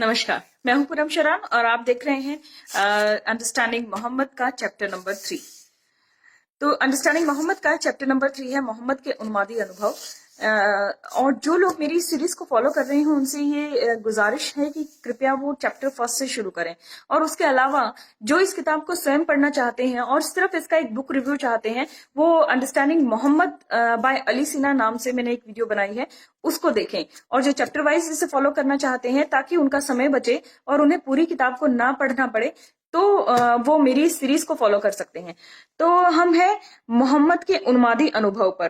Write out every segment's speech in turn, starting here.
नमस्कार, मैं हूं पूनम शरान और आप देख रहे हैं अंडरस्टैंडिंग मोहम्मद का चैप्टर नंबर 3। तो अंडरस्टैंडिंग मोहम्मद का चैप्टर नंबर 3 है मोहम्मद के उन्मादी अनुभव। और जो लोग मेरी इस सीरीज को फॉलो कर रहे हैं उनसे ये गुजारिश है कि कृपया वो चैप्टर फर्स्ट से शुरू करें। और उसके अलावा जो इस किताब को स्वयं पढ़ना चाहते हैं और सिर्फ इसका एक बुक रिव्यू चाहते हैं, वो अंडरस्टैंडिंग मोहम्मद बाय अली सिन्हा नाम से मैंने एक वीडियो बनाई है, उसको देखें। और जो चैप्टर वाइज इसे फॉलो करना चाहते हैं ताकि उनका समय बचे और उन्हें पूरी किताब को ना पढ़ना पड़े, तो वो मेरी सीरीज को फॉलो कर सकते हैं। तो हम हैं मोहम्मद के उन्मादी अनुभव पर।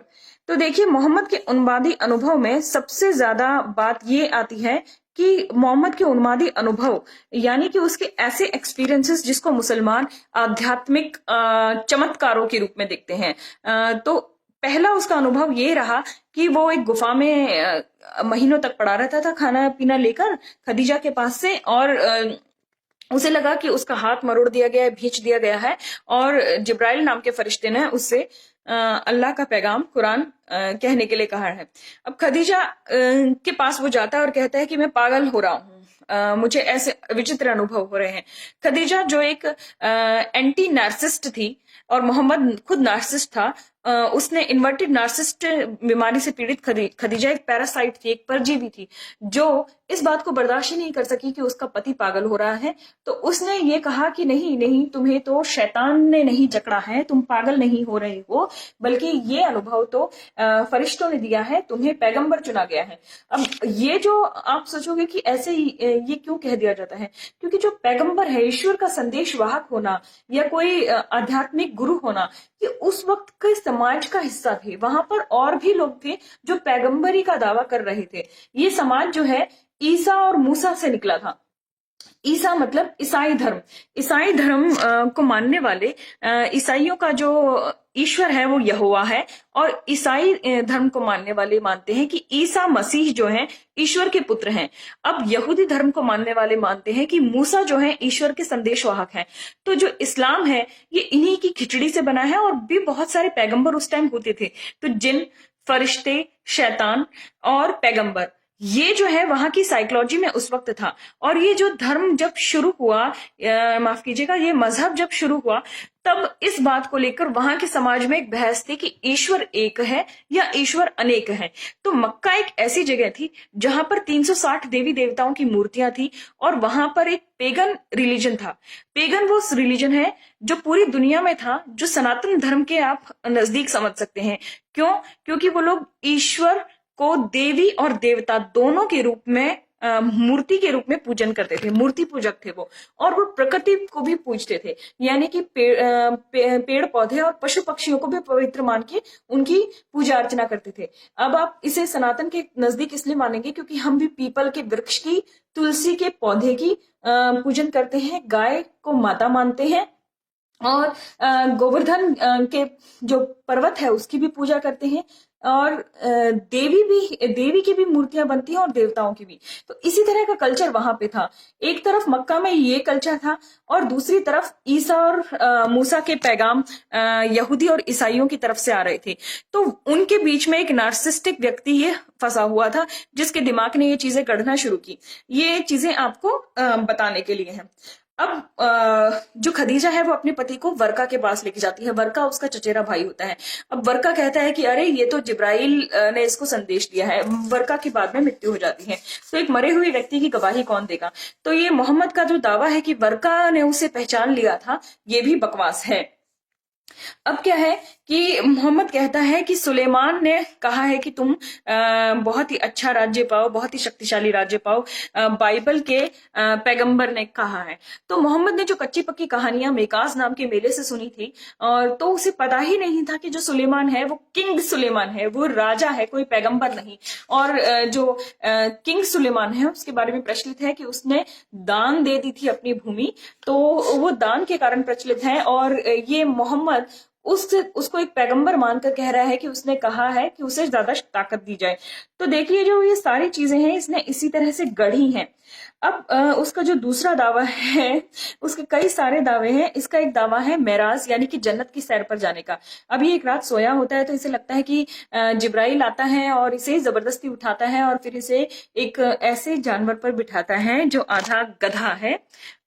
तो देखिए, मोहम्मद के उन्मादी अनुभव में सबसे ज्यादा बात ये आती है कि मोहम्मद के उन्मादी अनुभव यानी कि उसके ऐसे एक्सपीरियंसेस जिसको मुसलमान आध्यात्मिक चमत्कारों के रूप में देखते हैं। तो पहला उसका अनुभव ये रहा कि वो एक गुफा में महीनों तक पड़ा रहता था, खाना पीना लेकर खदीजा के पास से, और उसे लगा कि उसका हाथ मरोड़ दिया गया है, भींच दिया गया है, और जिब्राइल नाम के फरिश्ते ने उससे अल्लाह का पैगाम कुरान कहने के लिए कहा है। अब खदीजा के पास वो जाता है और कहता है कि मैं पागल हो रहा हूँ, मुझे ऐसे विचित्र अनुभव हो रहे हैं। खदीजा जो एक एंटी नार्सिस्ट थी और मोहम्मद खुद नार्सिस्ट था, उसने इन्वर्टेड नार्सिस्ट बीमारी से पीड़ित खदीजा एक पैरासाइट थी, एक परजीवी थी, जो इस बात को बर्दाश्त ही नहीं कर सकी कि उसका पति पागल हो रहा है। तो उसने ये कहा कि नहीं नहीं, तुम्हें तो शैतान ने नहीं जकड़ा है, तुम पागल नहीं हो रहे हो, बल्कि ये अनुभव तो फरिश्तों ने दिया है, तुम्हें पैगंबर चुना गया है। अब ये जो आप सोचोगे कि ऐसे ही ये क्यों कह दिया जाता है, क्योंकि जो पैगंबर है, ईश्वर का संदेश वाहक होना या कोई आध्यात्मिक गुरु होना, ये उस वक्त के समाज का हिस्सा थे। वहां पर और भी लोग थे जो पैगंबरी का दावा कर रहे थे। ये समाज जो है ईसा और मूसा से निकला था। ईसा मतलब ईसाई धर्म। ईसाई धर्म को मानने वाले ईसाइयों का जो ईश्वर है वो यहोवा है, और ईसाई धर्म को मानने वाले मानते हैं कि ईसा मसीह जो है ईश्वर के पुत्र हैं। अब यहूदी धर्म को मानने वाले मानते हैं कि मूसा जो है ईश्वर के संदेशवाहक हैं। तो जो इस्लाम है ये इन्हीं की खिचड़ी से बना है, और भी बहुत सारे पैगंबर उस टाइम होते थे। तो जिन, फरिश्ते, शैतान और पैगंबर, ये जो है वहां की साइकोलॉजी में उस वक्त था। और ये जो धर्म जब शुरू हुआ, माफ कीजिएगा, ये मजहब जब शुरू हुआ, तब इस बात को लेकर वहां के समाज में एक बहस थी कि ईश्वर एक है या ईश्वर अनेक है। तो मक्का एक ऐसी जगह थी जहां पर 360 देवी देवताओं की मूर्तियां थी, और वहां पर एक पेगन रिलीजन था। पेगन वो रिलीजन है जो पूरी दुनिया में था, जो सनातन धर्म के आप नजदीक समझ सकते हैं। क्यों? क्योंकि वो लोग ईश्वर को देवी और देवता दोनों के रूप में, मूर्ति के रूप में पूजन करते थे। मूर्ति पूजक थे वो, और वो प्रकृति को भी पूजते थे, यानी कि पेड़ पौधे और पशु पक्षियों को भी पवित्र मान के उनकी पूजा अर्चना करते थे। अब आप इसे सनातन के नजदीक इसलिए मानेंगे क्योंकि हम भी पीपल के वृक्ष की, तुलसी के पौधे की पूजन करते हैं, गाय को माता मानते हैं, और गोवर्धन के जो पर्वत है उसकी भी पूजा करते हैं, और देवी की भी मूर्तियां बनती हैं और देवताओं की भी। तो इसी तरह का कल्चर वहां पे था। एक तरफ मक्का में ये कल्चर था, और दूसरी तरफ ईसा और मूसा के पैगाम यहूदी और ईसाइयों की तरफ से आ रहे थे। तो उनके बीच में एक नार्सिस्टिक व्यक्ति ये फंसा हुआ था, जिसके दिमाग ने ये चीजें गढ़ना शुरू की। ये चीजें आपको बताने के लिए हैं। अब जो खदीजा है वो अपने पति को वर्का के पास लेके जाती है। वर्का उसका चचेरा भाई होता है। अब वर्का कहता है कि अरे ये तो जिब्राइल ने इसको संदेश दिया है। वर्का की बाद में मृत्यु हो जाती है, तो एक मरे हुए व्यक्ति की गवाही कौन देगा? तो ये मोहम्मद का जो दावा है कि वर्का ने उसे पहचान लिया था, ये भी बकवास है। अब क्या है कि मोहम्मद कहता है कि सुलेमान ने कहा है कि तुम बहुत ही अच्छा राज्य पाओ, बहुत ही शक्तिशाली राज्य पाओ, बाइबल के पैगंबर ने कहा है। तो मोहम्मद ने जो कच्ची पक्की कहानियां मेकाज नाम के मेले से सुनी थी, और तो उसे पता ही नहीं था कि जो सुलेमान है वो किंग सुलेमान है, वो राजा है, कोई पैगंबर नहीं। और जो किंग सुलेमान है उसके बारे में प्रचलित है कि उसने दान दे दी थी अपनी भूमि, तो वो दान के कारण प्रचलित है। और ये मोहम्मद उसको एक पैगंबर मानकर कह रहा है कि उसने कहा है कि उसे ज्यादा ताकत दी जाए। तो देखिए जो ये सारी चीजें हैं इसने इसी तरह से गढ़ी हैं। अब उसका जो दूसरा दावा है, उसके कई सारे दावे हैं। इसका एक दावा है मेराज यानी कि जन्नत की सैर पर जाने का। अब ये एक रात सोया होता है तो इसे लगता है कि जिब्राइल आता है और इसे जबरदस्ती उठाता है और फिर इसे एक ऐसे जानवर पर बिठाता है जो आधा गधा है,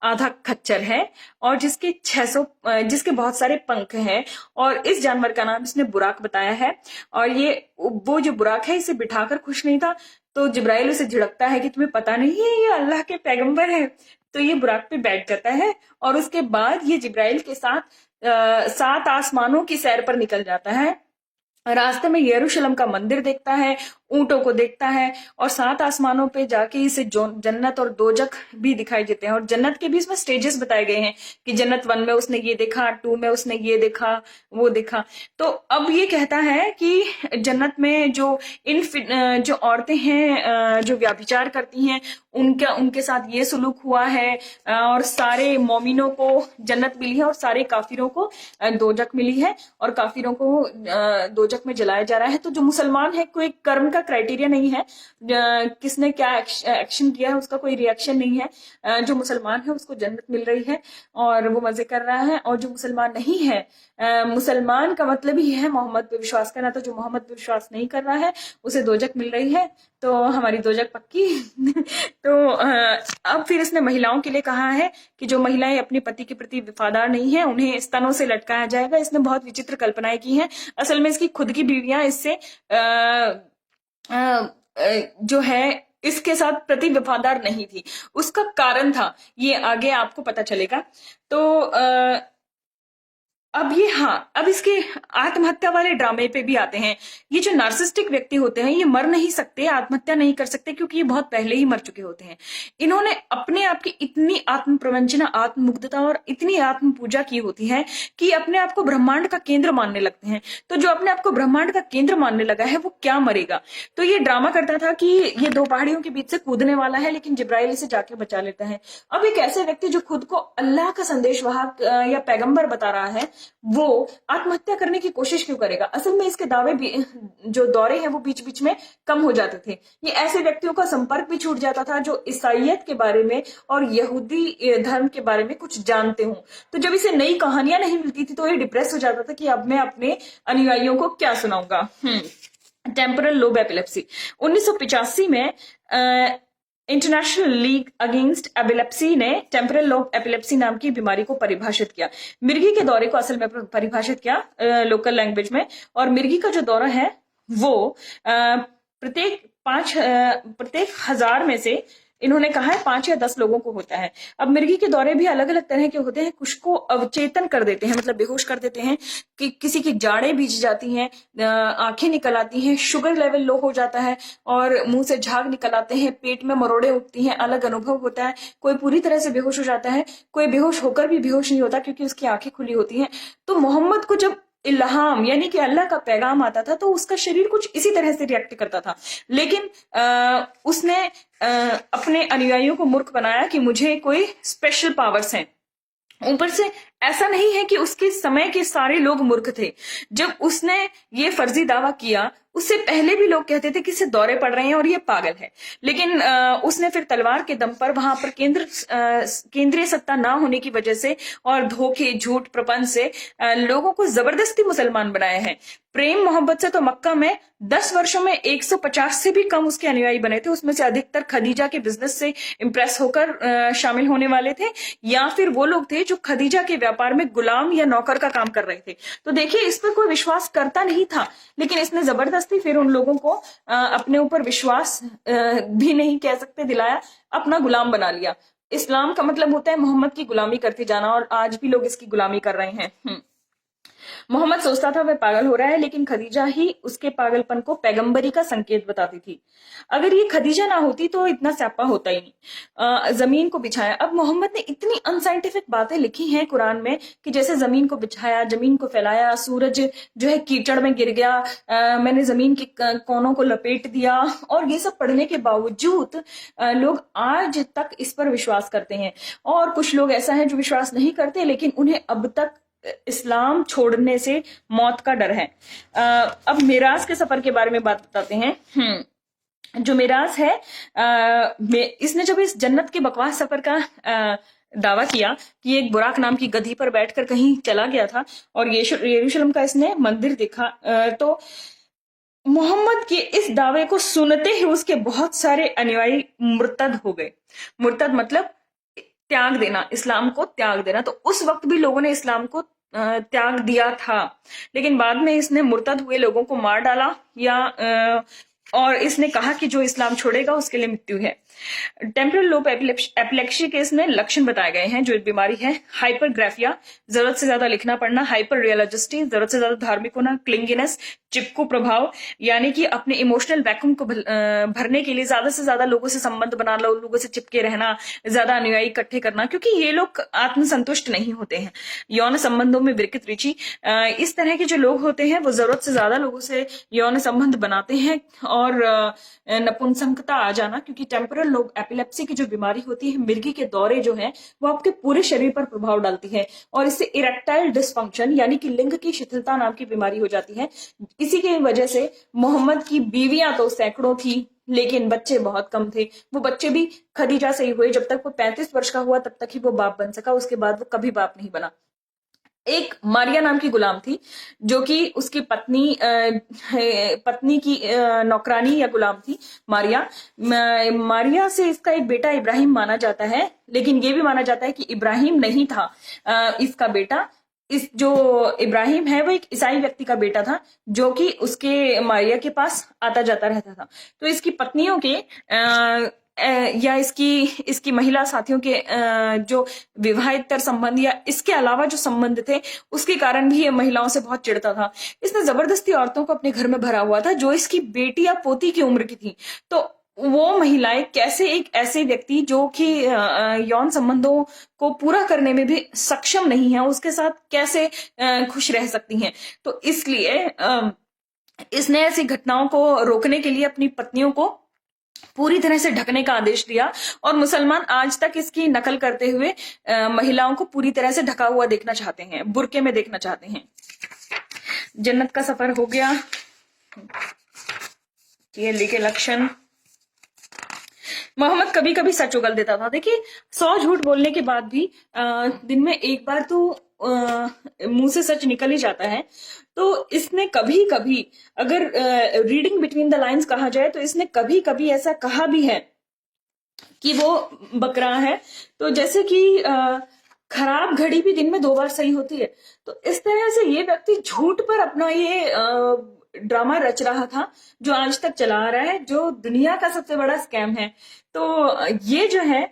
आधा खच्चर है और जिसके बहुत सारे पंख हैं। और इस जानवर का नाम इसने बुराक बताया है। और ये वो जो बुराक है इसे बिठाकर खुश नहीं था, तो जिब्राइल उसे झिड़कता है कि तुम्हें पता नहीं है ये अल्लाह के पैगंबर है। तो ये बुराक पे बैठ जाता है और उसके बाद ये जिब्राइल के साथ 7 आसमानों की सैर पर निकल जाता है। रास्ते में यरूशलेम का मंदिर देखता है, ऊंटों को देखता है और 7 आसमानों पे जाके इसे जन्नत और दोजख भी दिखाई देते हैं। और जन्नत के भी इसमें स्टेजेस बताए गए हैं कि जन्नत 1 में उसने ये देखा, 2 में उसने ये देखा, वो देखा। तो अब ये कहता है कि जन्नत में जो औरतें हैं जो व्यभिचार करती हैं उनके साथ ये सुलूक हुआ है और सारे मोमिनों को जन्नत मिली है और सारे काफिरों को दोजख मिली है और काफिरों को दोजख में जलाया जा रहा है। तो जो मुसलमान है कोई कर्म का क्राइटेरिया नहीं है, किसने क्या एक्शन किया है उसका कोई रिएक्शन नहीं है। जो मुसलमान है उसको जन्नत मिल रही है और वो मजे कर रहा है। और जो मुसलमान नहीं है, मुसलमान का मतलब ही है मोहम्मद पे विश्वास करना, तो जो मोहम्मद पे विश्वास नहीं कर रहा है उसे दोजख मिल रही है। तो हमारी दोजख पक्की। तो अब फिर इसने महिलाओं के लिए कहा है कि जो महिलाएं अपने पति के प्रति वफादार नहीं है उन्हें स्तनों से लटकाया जाएगा। इसने बहुत विचित्र कल्पनाएं की हैं। असल में इसकी खुद की बीवियां इससे जो है इसके साथ प्रति वफादार नहीं थी। उसका कारण था, ये आगे आपको पता चलेगा। तो अब इसके आत्महत्या वाले ड्रामे पे भी आते हैं। ये जो नार्सिस्टिक व्यक्ति होते हैं ये मर नहीं सकते, आत्महत्या नहीं कर सकते क्योंकि ये बहुत पहले ही मर चुके होते हैं। इन्होंने अपने आप की इतनी आत्म प्रवंचना, आत्म मुग्धता और इतनी आत्म पूजा की होती है कि अपने आप को ब्रह्मांड का केंद्र मानने लगते हैं। तो जो अपने आप को ब्रह्मांड का केंद्र मानने लगा है वो क्या मरेगा। तो ये ड्रामा करता था कि ये 2 पहाड़ियों के बीच से कूदने वाला है, लेकिन जिब्राइल इसे जाके बचा लेता है। अब एक ऐसे व्यक्ति जो खुद को अल्लाह का संदेशवाहक या पैगंबर बता रहा है वो आत्महत्या करने की कोशिश क्यों करेगा। असल में इसके दावे भी जो दौरे हैं वो बीच बीच में कम हो जाते थे। ये ऐसे व्यक्तियों का संपर्क भी छूट जाता था जो ईसाइयत के बारे में और यहूदी धर्म के बारे में कुछ जानते हों। तो जब इसे नई कहानियां नहीं मिलती थी तो ये डिप्रेस हो जाता था कि अब मैं अपने अनुयायियों को क्या सुनाऊंगा। टेम्पोरल लोब एपिलेप्सी 1985 में इंटरनेशनल लीग अगेंस्ट एपिलेप्सी ने टेम्पोरल लोब एपिलेप्सी नाम की बीमारी को परिभाषित किया। मिर्गी के दौरे को असल में परिभाषित किया लोकल लैंग्वेज में। और मिर्गी का जो दौरा है वो प्रत्येक 1000 में से इन्होंने कहा है 5 या 10 लोगों को होता है। अब मिर्गी के दौरे भी अलग अलग तरह के होते हैं। कुछ को अवचेतन कर देते हैं, मतलब बेहोश कर देते हैं, कि किसी की जाड़ें भीज जाती हैं, आंखें निकल आती हैं, शुगर लेवल लो हो जाता है और मुंह से झाग निकल आते हैं, पेट में मरोड़े उठती हैं, अलग अनुभव होता है। कोई पूरी तरह से बेहोश हो जाता है, कोई बेहोश होकर भी बेहोश नहीं होता क्योंकि उसकी आंखें खुली होती हैं। तो मोहम्मद को जब इल्हाम यानी कि अल्लाह का पैगाम आता था तो उसका शरीर कुछ इसी तरह से रिएक्ट करता था। लेकिन उसने अपने अनुयायियों को मूर्ख बनाया कि मुझे कोई स्पेशल पावर्स हैं। ऊपर से ऐसा नहीं है कि उसके समय के सारे लोग मूर्ख थे। जब उसने ये फर्जी दावा किया उससे पहले भी लोग कहते थे कि इसे दौरे पड़ रहे हैं और ये पागल है। लेकिन उसने फिर तलवार के दम पर वहां पर केंद्रीय सत्ता ना होने की वजह से और धोखे, झूठ, प्रपंच से लोगों को जबरदस्ती मुसलमान बनाए हैं। प्रेम मोहब्बत से तो मक्का में 10 वर्षों में 150 से भी कम उसके अनुयायी बने थे। उसमें से अधिकतर खदीजा के बिजनेस से इंप्रेस होकर शामिल होने वाले थे या फिर वो लोग थे जो खदीजा के व्यापार में गुलाम या नौकर का काम कर रहे थे। तो देखिए इस पर कोई विश्वास करता नहीं था, लेकिन इसने जबरदस्ती फिर उन लोगों को अपने ऊपर विश्वास भी नहीं कह सकते दिलाया, अपना गुलाम बना लिया। इस्लाम का मतलब होता है मोहम्मद की गुलामी करते जाना और आज भी लोग इसकी गुलामी कर रहे हैं। मोहम्मद सोचता था वह पागल हो रहा है, लेकिन खदीजा ही उसके पागलपन को पैगंबरी का संकेत बताती थी। अगर ये खदीजा ना होती तो इतना स्यापा होता ही नहीं। जमीन को बिछाया। अब मोहम्मद ने इतनी अनसाइंटिफिक बातें लिखी हैं कुरान में कि जैसे जमीन को बिछाया, जमीन को फैलाया, सूरज जो है कीचड़ में गिर गया, मैंने जमीन के कोनों को लपेट दिया। और ये सब पढ़ने के बावजूद लोग आज तक इस पर विश्वास करते हैं। और कुछ लोग ऐसा है जो विश्वास नहीं करते, लेकिन उन्हें अब तक इस्लाम छोड़ने से मौत का डर है। अब मिराज के सफर के बारे में बात बताते हैं। जुमेराज है, इसने जब इस जन्नत के बकवास सफर का दावा किया कि एक बुराक नाम की गधी पर बैठकर कहीं चला गया था और यरूशलेम का इसने मंदिर देखा, तो मोहम्मद के इस दावे को सुनते ही उसके बहुत सारे अनुयायी मुर्तद हो गए। मुर्तद मतलब त्याग देना, इस्लाम को त्याग देना। तो उस वक्त भी लोगों ने इस्लाम को त्याग दिया था, लेकिन बाद में इसने मुर्तद हुए लोगों को मार डाला या और इसने कहा कि जो इस्लाम छोड़ेगा उसके लिए मृत्यु है। टेम्पोरल लोब एपिलेप्सी के इसमें लक्षण बताए गए हैं। जो बीमारी है हाइपरग्राफिया, जरूरत से ज्यादा लिखना पढ़ना, हाइपर रियलिस्टिक, जरूरत से ज्यादा धार्मिक होना, क्लिंगिनेस, चिपकू प्रभाव, यानी कि अपने इमोशनल वैक्यूम को भरने के लिए ज्यादा से ज्यादा लोगों से संबंध बना लो, लोगों से चिपके रहना, ज्यादा अनुयायी इकट्ठे करना, क्योंकि ये लोग आत्मसंतुष्ट नहीं होते हैं। यौन संबंधों में विकृत रुचि, इस तरह के जो लोग होते हैं वो जरूरत से ज्यादा लोगों से यौन संबंध बनाते हैं। और नपुंसकता आ जाना, क्योंकि टेम्पोरल लोब एपिलेप्सी की जो बीमारी होती है, मिर्गी के दौरे जो है वो आपके पूरे शरीर पर प्रभाव डालती है और इससे इरेक्टाइल डिस्फंक्शन यानी कि लिंग की शिथिलता नाम की बीमारी हो जाती है। इसी की वजह से मोहम्मद की बीवियां तो सैकड़ों थी, लेकिन बच्चे बहुत कम थे। वो बच्चे भी खदीजा से ही हुए। जब तक वो 35 वर्ष का हुआ तब तक ही वो बाप बन सका, उसके बाद वो कभी बाप नहीं बना। एक मारिया नाम की गुलाम थी, जो कि उसकी पत्नी की नौकरानी या गुलाम थी। मारिया से इसका एक बेटा इब्राहिम माना जाता है, लेकिन ये भी माना जाता है कि इब्राहिम नहीं था इसका बेटा। इस जो इब्राहिम है वो एक ईसाई व्यक्ति का बेटा था, जो कि उसके मारिया के पास आता जाता रहता था। तो इसकी पत्नियों के या इसकी महिला साथियों के जो विवाहेतर संबंध या इसके अलावा जो संबंध थे, उसके कारण भी ये महिलाओं से बहुत चिढ़ता था। इसने जबरदस्ती औरतों को अपने घर में भरा हुआ था जो इसकी बेटी या पोती की उम्र की थी। तो वो महिलाएं कैसे एक ऐसे व्यक्ति जो कि यौन संबंधों को पूरा करने में भी सक्षम नहीं है, उसके साथ कैसे खुश रह सकती हैं। तो इसलिए इसने ऐसी घटनाओं को रोकने के लिए अपनी पत्नियों को पूरी तरह से ढकने का आदेश दिया। और मुसलमान आज तक इसकी नकल करते हुए महिलाओं को पूरी तरह से ढका हुआ देखना चाहते हैं, बुरके में देखना चाहते हैं। जन्नत का सफर हो गया, ये लिखे लक्षण। मोहम्मद कभी कभी सच उगल देता था। देखिए 100 झूठ बोलने के बाद भी दिन में एक बार तो मुंह से सच निकल ही जाता है। तो इसने कभी कभी, अगर रीडिंग बिटवीन द लाइंस कहा जाए, तो इसने कभी कभी ऐसा कहा भी है कि वो बकरा है। तो जैसे कि खराब घड़ी भी दिन में 2 बार सही होती है। तो इस तरह से ये व्यक्ति झूठ पर अपना ये ड्रामा रच रहा था, जो आज तक चला आ रहा है, जो दुनिया का सबसे बड़ा स्कैम है। तो ये जो है,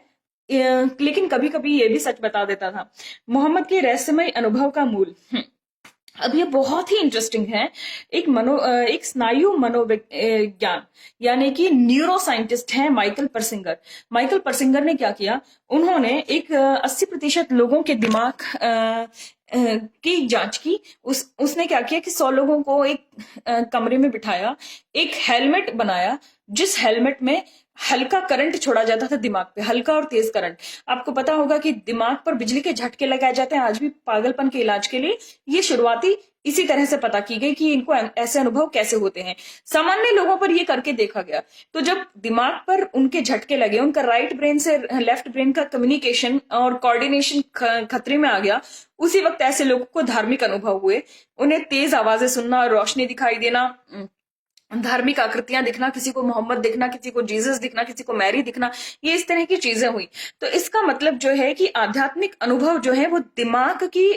लेकिन कभी कभी ये भी सच बता देता था। मोहम्मद के रहस्यमय अनुभव का मूल, अब ये बहुत ही इंटरेस्टिंग है। एक स्नायु मनोविज्ञान यानी कि न्यूरो साइंटिस्ट है माइकल परसिंगर। माइकल परसिंगर ने क्या किया, उन्होंने एक 80% लोगों के दिमाग की जांच की। उसने क्या किया कि 100 लोगों को एक कमरे में बिठाया, एक हेलमेट बनाया, जिस हेलमेट में हल्का करंट छोड़ा जाता था दिमाग पे, हल्का और तेज करंट। आपको पता होगा कि दिमाग पर बिजली के झटके लगाए जाते हैं आज भी पागलपन के इलाज के लिए। ये शुरुआती इसी तरह से पता की गई कि इनको ऐसे अनुभव कैसे होते हैं। सामान्य लोगों पर ये करके देखा गया। तो जब दिमाग पर उनके झटके लगे, उनका राइट ब्रेन से लेफ्ट ब्रेन का कम्युनिकेशन और कोऑर्डिनेशन खतरे में आ गया, उसी वक्त ऐसे लोगों को धार्मिक अनुभव हुए। उन्हें तेज आवाजें सुनना, रोशनी दिखाई देना, धार्मिक आकृतियां दिखना, किसी को मोहम्मद दिखना, किसी को जीसस दिखना, किसी को मैरी दिखना, ये इस तरह की चीजें हुई। तो इसका मतलब जो है कि आध्यात्मिक अनुभव जो है वो दिमाग की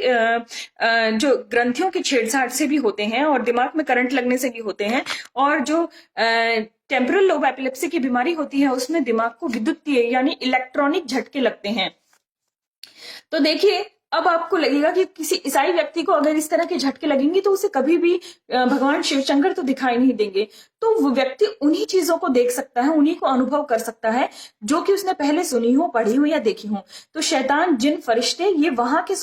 जो ग्रंथियों की छेड़छाड़ से भी होते हैं और दिमाग में करंट लगने से भी होते हैं। और जो टेम्पोरल लोब एपिलेप्सी की बीमारी होती है उसमें दिमाग को विद्युतीय यानी इलेक्ट्रॉनिक झटके लगते हैं। तो देखिए, अब आपको लगेगा कि किसी ईसाई व्यक्ति को अगर इस तरह के झटके लगेंगे तो उसे कभी भी भगवान शिवशंकर तो दिखाई नहीं देंगे। तो वो व्यक्ति उन्हीं चीजों को देख सकता है, उन्हीं को अनुभव कर सकता है जो कि उसने पहले सुनी हो, पढ़ी हो या देखी हो। तो शैतान, जिन, फरिश्ते, ये वहां के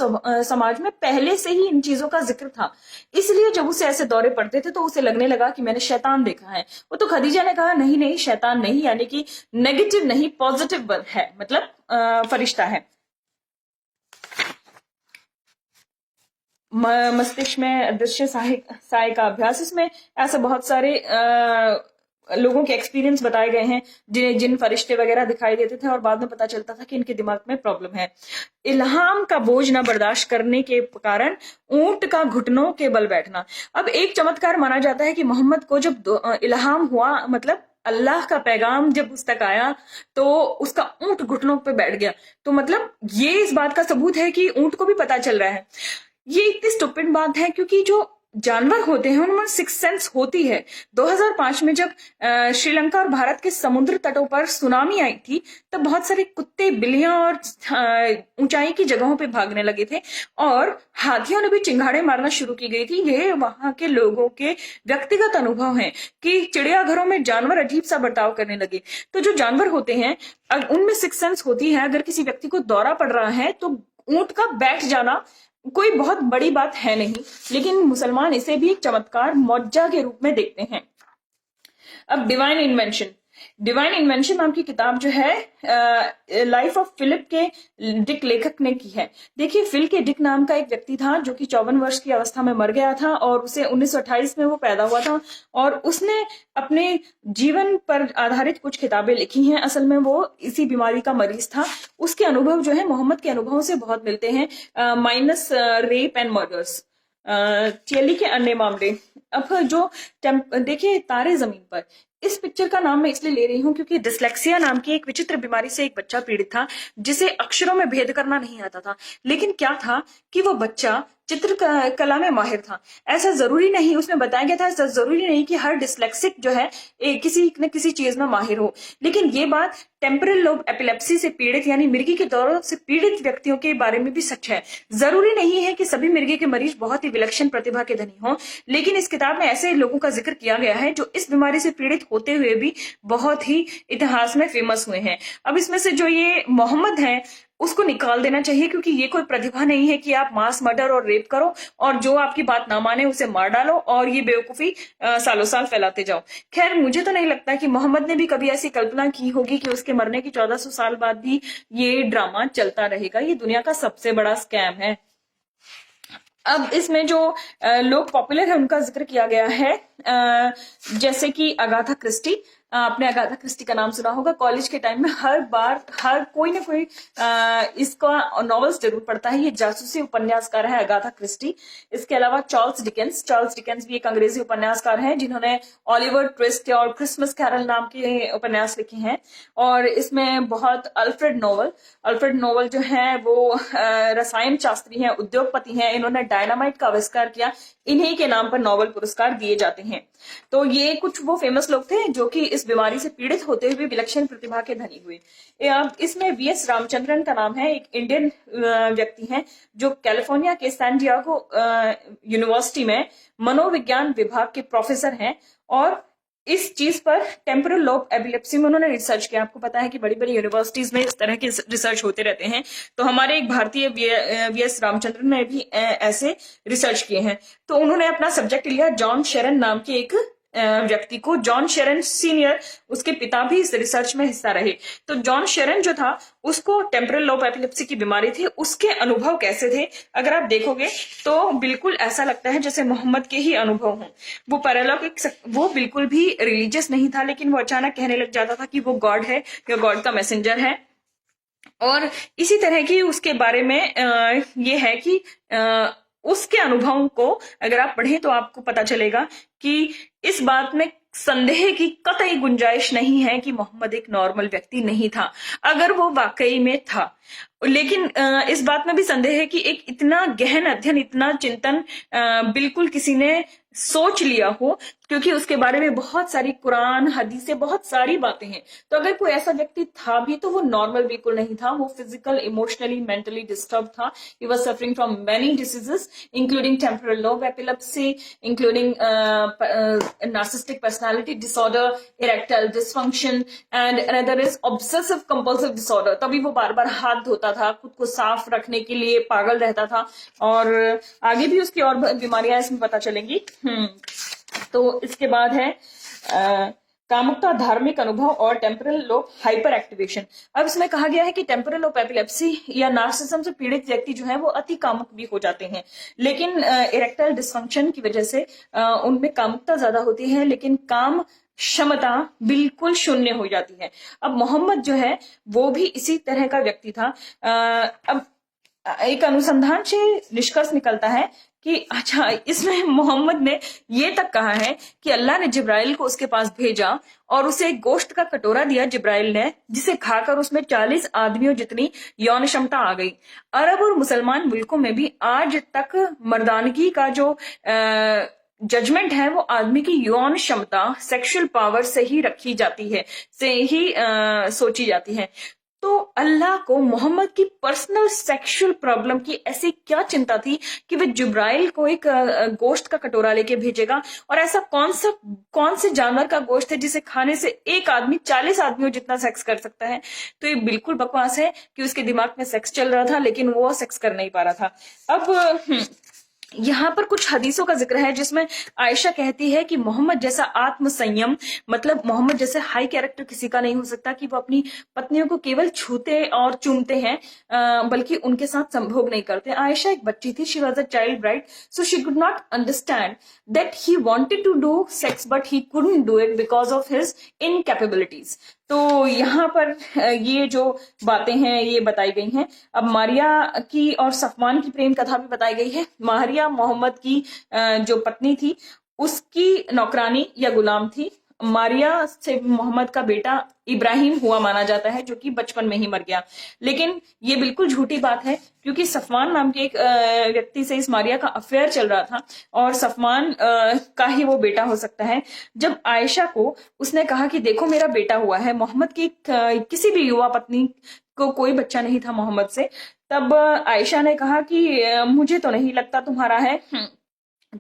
समाज में पहले से ही इन चीजों का जिक्र था। इसलिए जब उसे ऐसे दौरे पड़ते थे तो उसे लगने लगा कि मैंने शैतान देखा है। वो तो खदीजा ने कहा नहीं नहीं, शैतान नहीं, यानी कि नेगेटिव नहीं पॉजिटिव है, मतलब फरिश्ता है। मस्तिष्क में अदृश्य साय का अभ्यास, इसमें ऐसे बहुत सारे लोगों के एक्सपीरियंस बताए गए हैं, जिन फरिश्ते वगैरह दिखाई देते थे और बाद में पता चलता था कि इनके दिमाग में प्रॉब्लम है। इल्हाम का बोझ न बर्दाश्त करने के कारण ऊंट का घुटनों के बल बैठना। अब एक चमत्कार माना जाता है कि मोहम्मद को जब इल्हाम हुआ, मतलब अल्लाह का पैगाम जब उस तक आया, तो उसका ऊंट घुटनों पे बैठ गया। तो मतलब ये इस बात का सबूत है कि ऊंट को भी पता चल रहा है। ये इतनी स्टूपिड बात है क्योंकि जो जानवर होते हैं उनमें सिक्स सेंस होती है। 2005 में जब श्रीलंका और भारत के समुद्र तटों पर सुनामी आई थी, तब बहुत सारे कुत्ते, बिल्लियां और ऊंचाई की जगहों पे भागने लगे थे और हाथियों ने भी चिंगाड़े मारना शुरू की गई थी। ये वहां के लोगों के व्यक्तिगत अनुभव हैं कि चिड़ियाघरों में जानवर अजीब सा बर्ताव करने लगे। तो जो जानवर होते हैं उनमें सिक्स सेंस होती है। अगर किसी व्यक्ति को दौरा पड़ रहा है तो ऊंट का बैठ जाना कोई बहुत बड़ी बात है नहीं, लेकिन मुसलमान इसे भी एक चमत्कार, मौजा के रूप में देखते हैं। अब डिवाइन इन्वेंशन नाम की किताब जो है life of Philip K Dick लेखक ने की है। देखिए, फिल के डिक नाम का एक व्यक्ति था जो कि 54 वर्ष की अवस्था में मर गया था और उसे 1928 में वो पैदा हुआ था और उसने अपने जीवन पर आधारित कुछ किताबें लिखी हैं। असल में वो इसी बीमारी का मरीज था। उसके अनुभव जो है मोहम्मद के अनुभवों से बहुत मिलते हैं, माइनस रेप एंड मर्डर्स, चेली के अन्य मामले। अब जो देखिए तारे जमीन पर, इस पिक्चर का नाम मैं इसलिए ले रही हूं क्योंकि डिसलेक्सिया नाम की एक विचित्र बीमारी से एक बच्चा पीड़ित था जिसे अक्षरों में भेद करना नहीं आता था। लेकिन क्या था कि वो बच्चा चित्र कला में माहिर था। ऐसा जरूरी नहीं, उसमें बताया गया था, ऐसा जरूरी नहीं कि हर डिसलेक्सिक जो है किसी न किसी चीज में माहिर हो। लेकिन ये बात टेम्परल लोब एपिलेप्सी से पीड़ित यानी मिर्गी के दौरों से पीड़ित व्यक्तियों के बारे में भी सच है। जरूरी नहीं है कि सभी मिर्गी के मरीज बहुत ही विलक्षण प्रतिभा के धनी हों, लेकिन इस किताब में ऐसे लोगों का जिक्र किया गया है जो इस बीमारी से पीड़ित होते हुए भी बहुत ही इतिहास में फेमस हुए हैं। अब इसमें से जो ये मोहम्मद है उसको निकाल देना चाहिए क्योंकि ये कोई प्रतिभा नहीं है कि आप मास मर्डर और रेप करो और जो आपकी बात ना माने उसे मार डालो और ये बेवकूफी सालों साल फैलाते जाओ। खैर, मुझे तो नहीं लगता कि मोहम्मद ने भी कभी ऐसी कल्पना की होगी कि उसके मरने की 1400 साल बाद भी ये ड्रामा चलता रहेगा। ये दुनिया का सबसे बड़ा स्कैम है। अब इसमें जो लोग पॉपुलर है उनका जिक्र किया गया है, जैसे कि अगाथा क्रिस्टी। आपने अगाथा क्रिस्टी का नाम सुना होगा। कॉलेज के टाइम में हर कोई ना कोई इसका नॉवेल्स जरूर पढ़ता है। ये जासूसी उपन्यासकार है अगाथा क्रिस्टी। इसके अलावा चार्ल्स डिकेंस भी एक अंग्रेजी उपन्यासकार हैं जिन्होंने ऑलिवर ट्विस्ट और क्रिसमस कैरल नाम के उपन्यास लिखे हैं। और इसमें बहुत अल्फ्रेड नोबल जो है वो रसायन शास्त्री हैं, उद्योगपति हैं। इन्होंने डायनामाइट का आविष्कार किया। इन्हीं के नाम पर नोबेल पुरस्कार दिए जाते हैं। तो ये कुछ वो फेमस लोग थे जो कि इस बीमारी से पीड़ित होते हुए विलक्षण प्रतिभा के धनी हुए। इसमें वीएस रामचंद्रन का नाम है, एक इंडियन व्यक्ति हैं जो कैलिफोर्निया के सैन डिएगो यूनिवर्सिटी में मनोविज्ञान विभाग के प्रोफेसर हैं और इस चीज पर टेम्पोरल लोब एपिलेप्सी में उन्होंने रिसर्च किया। आपको पता है कि बड़ी बड़ी यूनिवर्सिटीज में इस तरह के रिसर्च होते रहते हैं। तो हमारे एक भारतीय वीएस रामचंद्रन ने भी ऐसे रिसर्च किए हैं। तो उन्होंने अपना सब्जेक्ट लिया जॉन शेरन नाम के एक व्यक्ति को। जॉन शेरन सीनियर, उसके पिता भी इस रिसर्च में हिस्सा रहे। तो जॉन शेरन जो था उसको टेम्पोरल लोब एपिलेप्सी की बीमारी थी। उसके अनुभव कैसे थे अगर आप देखोगे तो बिल्कुल ऐसा लगता है जैसे मोहम्मद के ही अनुभव हों। वो पैरालॉगिक, वो बिल्कुल भी रिलीजियस नहीं था, लेकिन वो अचानक कहने लग जाता था कि वो गॉड है या गॉड का मैसेंजर है। और इसी तरह की उसके बारे में ये है कि उसके अनुभवों को अगर आप पढ़ें तो आपको पता चलेगा कि इस बात में संदेह की कतई गुंजाइश नहीं है कि मोहम्मद एक नॉर्मल व्यक्ति नहीं था, अगर वो वाकई में था। लेकिन इस बात में भी संदेह है कि एक इतना गहन अध्ययन, इतना चिंतन बिल्कुल किसी ने सोच लिया हो, क्योंकि उसके बारे में बहुत सारी कुरान, हदीसें, बहुत सारी बातें हैं। तो अगर कोई ऐसा व्यक्ति था भी तो वो नॉर्मल बिल्कुल नहीं था। वो फिजिकल, इमोशनली, मेंटली डिस्टर्ब था। He was suffering from many diseases including temporal lobe epilepsy, including narcissistic personality disorder, erectile dysfunction and another is obsessive compulsive disorder. तभी वो बार बार हाथ धोता था, खुद को साफ रखने के लिए पागल रहता था। और आगे भी उसकी और बीमारियां इसमें पता चलेंगी। तो इसके बाद है कामुकता, धार्मिक अनुभव और टेम्पोरल लोब हाइपर एक्टिवेशन। अब इसमें कहा गया है कि टेम्पोरल लोब एपिलेप्सी या नार्सिसिज्म से पीड़ित व्यक्ति जो है वो अति कामुक भी हो जाते हैं, लेकिन इरेक्टाइल डिसफंक्शन की वजह से उनमें कामुकता ज्यादा होती है, लेकिन काम क्षमता बिल्कुल शून्य हो जाती है। अब मोहम्मद जो है वो भी इसी तरह का व्यक्ति था। अब एक अनुसंधान से निष्कर्ष निकलता है कि अच्छा, इसमें मोहम्मद ने ये तक कहा है कि अल्लाह ने जिब्राइल को उसके पास भेजा और उसे एक गोश्त का कटोरा दिया जिब्राइल ने, जिसे खाकर उसमें 40 आदमियों जितनी यौन क्षमता आ गई। अरब और मुसलमान मुल्कों में भी आज तक मर्दानगी का जो जजमेंट है वो आदमी की यौन क्षमता, सेक्सुअल पावर से ही रखी जाती है, से ही सोची जाती है। तो अल्लाह को मोहम्मद की पर्सनल सेक्सुअल प्रॉब्लम की ऐसी क्या चिंता थी कि वे जिब्राइल को एक गोश्त का कटोरा लेके भेजेगा? और ऐसा कौन से जानवर का गोश्त है जिसे खाने से एक आदमी 40 आदमियों जितना सेक्स कर सकता है? तो ये बिल्कुल बकवास है कि उसके दिमाग में सेक्स चल रहा था, लेकिन वो सेक्स कर नहीं पा रहा था। अब यहाँ पर कुछ हदीसों का जिक्र है जिसमें आयशा कहती है कि मोहम्मद जैसा आत्म संयम, मतलब मोहम्मद जैसे हाई कैरेक्टर किसी का नहीं हो सकता कि वो अपनी पत्नियों को केवल छूते और चूमते हैं, बल्कि उनके साथ संभोग नहीं करते। आयशा एक बच्ची थी, she was a child, right? So she could not understand that he wanted to do sex but he couldn't do it because of his incapabilities. तो यहाँ पर ये जो बातें हैं ये बताई गई हैं। अब मारिया की और सफवान की प्रेम कथा भी बताई गई है। मारिया मोहम्मद की जो पत्नी थी उसकी नौकरानी या गुलाम थी। मारिया से मोहम्मद का बेटा इब्राहिम हुआ माना जाता है, जो कि बचपन में ही मर गया। लेकिन ये बिल्कुल झूठी बात है, क्योंकि सफवान नाम के एक व्यक्ति से इस मारिया का अफेयर चल रहा था और सफवान का ही वो बेटा हो सकता है। जब आयशा को उसने कहा कि देखो मेरा बेटा हुआ है, मोहम्मद की किसी भी युवा पत्नी को कोई बच्चा नहीं था मोहम्मद से, तब आयशा ने कहा कि मुझे तो नहीं लगता तुम्हारा है।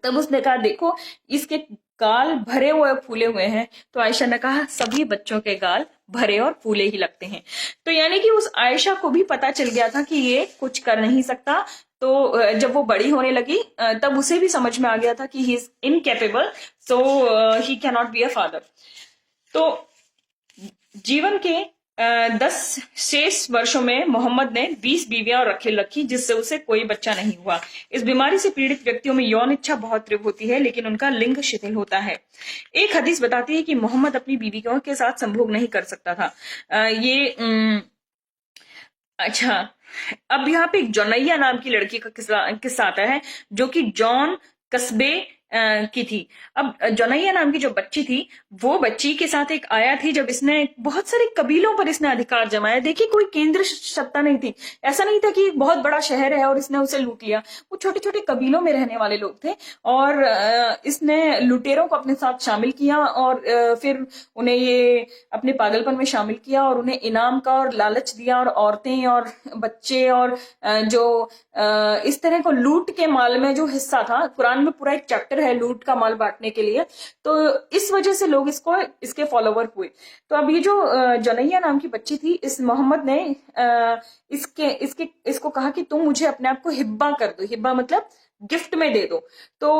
तब उसने कहा देखो इसके गाल भरे हुए फूले हुए हैं। तो आयशा ने कहा सभी बच्चों के गाल भरे और फूले ही लगते हैं। तो यानी कि उस आयशा को भी पता चल गया था कि ये कुछ कर नहीं सकता। तो जब वो बड़ी होने लगी तब उसे भी समझ में आ गया था कि he is incapable, so he can not be a father. तो जीवन के 10 शेष वर्षों में मोहम्मद ने 20 बीवियां रखी, जिससे उसे कोई बच्चा नहीं हुआ। इस बीमारी से पीड़ित व्यक्तियों में यौन इच्छा बहुत तीव्र होती है, लेकिन उनका लिंग शिथिल होता है। एक हदीस बताती है कि मोहम्मद अपनी बीवियों के साथ संभोग नहीं कर सकता था। अच्छा, अब यहाँ पे एक जोनैया नाम की लड़की का किस्सा आता है, जो कि जॉन कस्बे की थी। अब जोनैया नाम की जो बच्ची थी, वो बच्ची के साथ एक आया थी जब इसने बहुत सारे कबीलों पर इसने अधिकार जमाया। देखिए कोई केंद्र सत्ता नहीं थी, ऐसा नहीं था कि एक बहुत बड़ा शहर है और इसने उसे लूट लिया। वो छोटे छोटे कबीलों में रहने वाले लोग थे और इसने लुटेरों को अपने साथ शामिल किया और फिर उन्हें ये अपने पागलपन में शामिल किया और उन्हें इनाम का और लालच दिया, और औरतें और बच्चे और जो इस तरह को लूट के माल में जो हिस्सा था, कुरान में पूरा एक चैप्टर है लूट का माल बांटने के लिए। तो इस वजह से लोग इसके फॉलोवर हुए। तो अब ये जो जोनैया नाम की बच्ची थी, इस मोहम्मद ने इसको कहा कि तुम मुझे अपने आप को हिब्बा कर दो। हिब्बा मतलब गिफ्ट में दे दो। तो